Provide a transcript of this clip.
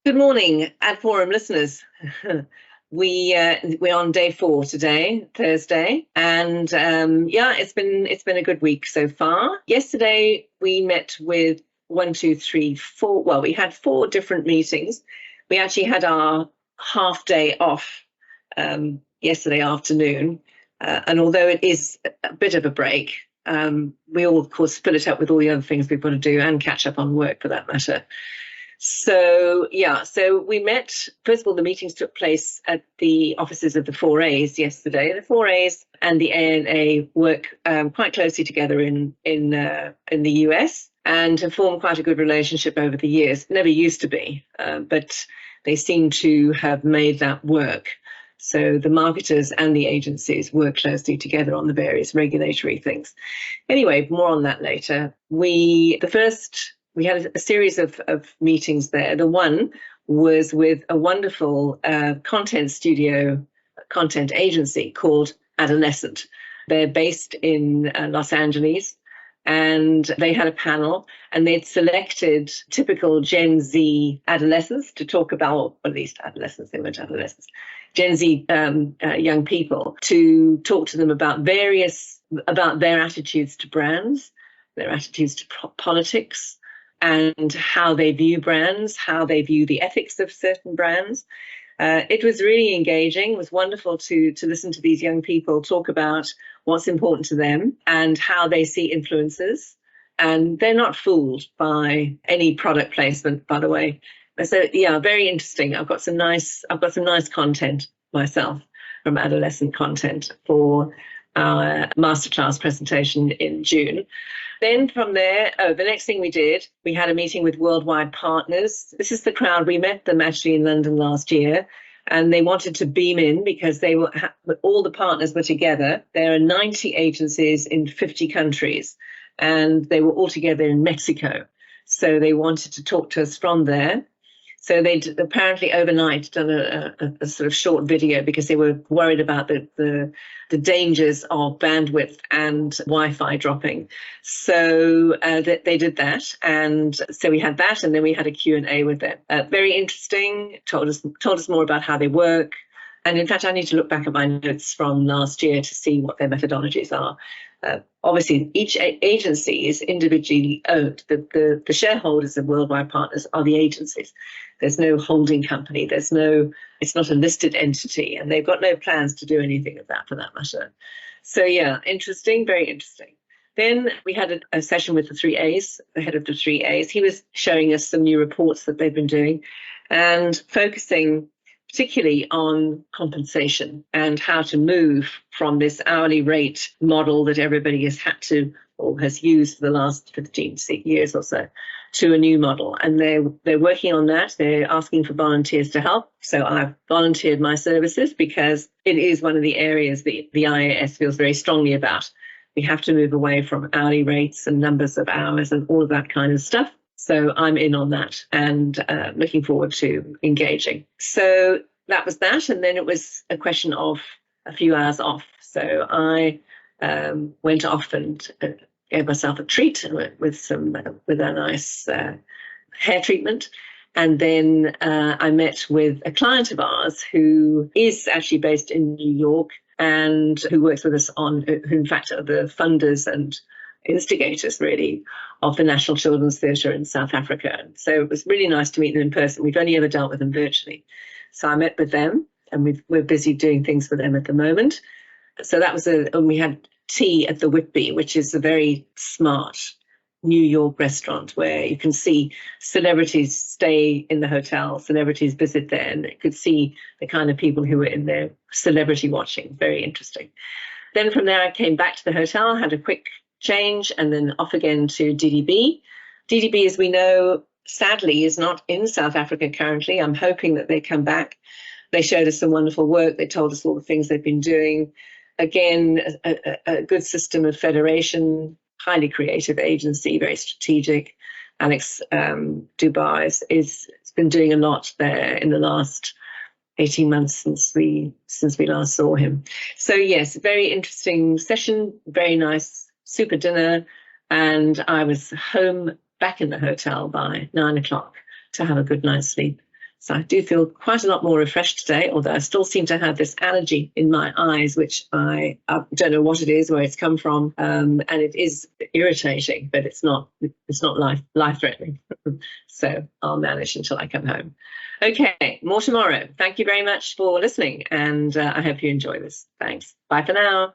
Good morning, AdForum listeners. We're on day 4 today, Thursday, and it's been a good week so far. Yesterday we met with 1, 2, 3, 4. Well, we had 4 different meetings. We actually had our half day off yesterday afternoon, and although it is a bit of a break, we all, of course, fill it up with all the other things we've got to do and catch up on work for that matter. So we met. First of all, the meetings took place at the offices of the 4As yesterday. The 4As and the ANA work quite closely together in the US and have formed quite a good relationship over the years. Never used to be, but they seem to have made that work. So the marketers and the agencies work closely together on the various regulatory things. Anyway, more on that later. We had a series of meetings there. The one was with a wonderful content agency called Adolescent. They're based in Los Angeles, and they had a panel, and they'd selected typical Gen Z adolescents to talk about, or at least adolescents, they weren't adolescents, Gen Z young people, to talk to them about their attitudes to brands, their attitudes to politics, and how they view brands, how they view the ethics of certain brands. It was really engaging. It was wonderful to listen to these young people talk about what's important to them and how they see influencers. And they're not fooled by any product placement, by the way. So yeah, very interesting. I've got some nice content myself from adolescent content for our masterclass presentation in June. Then from there, the next thing we had a meeting with Worldwide Partners. This is the crowd. We met them actually in London last year, and they wanted to beam in because all the partners were together. There are 90 agencies in 50 countries, and they were all together in Mexico. So they wanted to talk to us from there. So they'd apparently overnight done a sort of short video because they were worried about the dangers of bandwidth and Wi-Fi dropping. So they did that, and so we had that, and then we had a Q&A with them. Very interesting. Told us more about how they work, and in fact, I need to look back at my notes from last year to see what their methodologies are. Obviously, each agency is individually owned. The shareholders of Worldwide Partners are the agencies. There's no holding company. It's not a listed entity, and they've got no plans to do anything of that for that matter. So yeah, interesting, very interesting. Then we had a session with the 3As, the head of the 3As. He was showing us some new reports that they've been doing and focusing particularly on compensation and how to move from this hourly rate model that everybody has had to or has used for the last 15 years or so to a new model. And they're working on that. They're asking for volunteers to help. So I've volunteered my services because it is one of the areas the IAS feels very strongly about. We have to move away from hourly rates and numbers of hours and all of that kind of stuff. So I'm in on that and looking forward to engaging. So that was that. And then it was a question of a few hours off. So I went off and gave myself a treat with a nice hair treatment. And then I met with a client of ours who is actually based in New York and who works with us who in fact are the funders and instigators really of the National Children's Theatre in South Africa. So it was really nice to meet them in person. We've only ever dealt with them virtually. So I met with them, and we're busy doing things for them at the moment. So that was and we had tea at the Whitby, which is a very smart New York restaurant where you can see celebrities stay in the hotel, celebrities visit there, and you could see the kind of people who were in there celebrity watching. Very interesting. Then from there I came back to the hotel, had a quick change, and then off again to DDB. DDB, as we know, sadly is not in South Africa currently. I'm hoping that they come back. They showed us some wonderful work. They told us all the things they've been doing. Again, a good system of federation, highly creative agency, very strategic. Alex Dubai has been doing a lot there in the last 18 months since we last saw him. So yes, very interesting session, very nice, super dinner, and I was home back in the hotel by 9 o'clock to have a good night's sleep. So I do feel quite a lot more refreshed today, although I still seem to have this allergy in my eyes, which I don't know what it is, where it's come from, and it is irritating, but it's not life-threatening. So I'll manage until I come home. Okay, more tomorrow. Thank you very much for listening, and I hope you enjoy this. Thanks. Bye for now.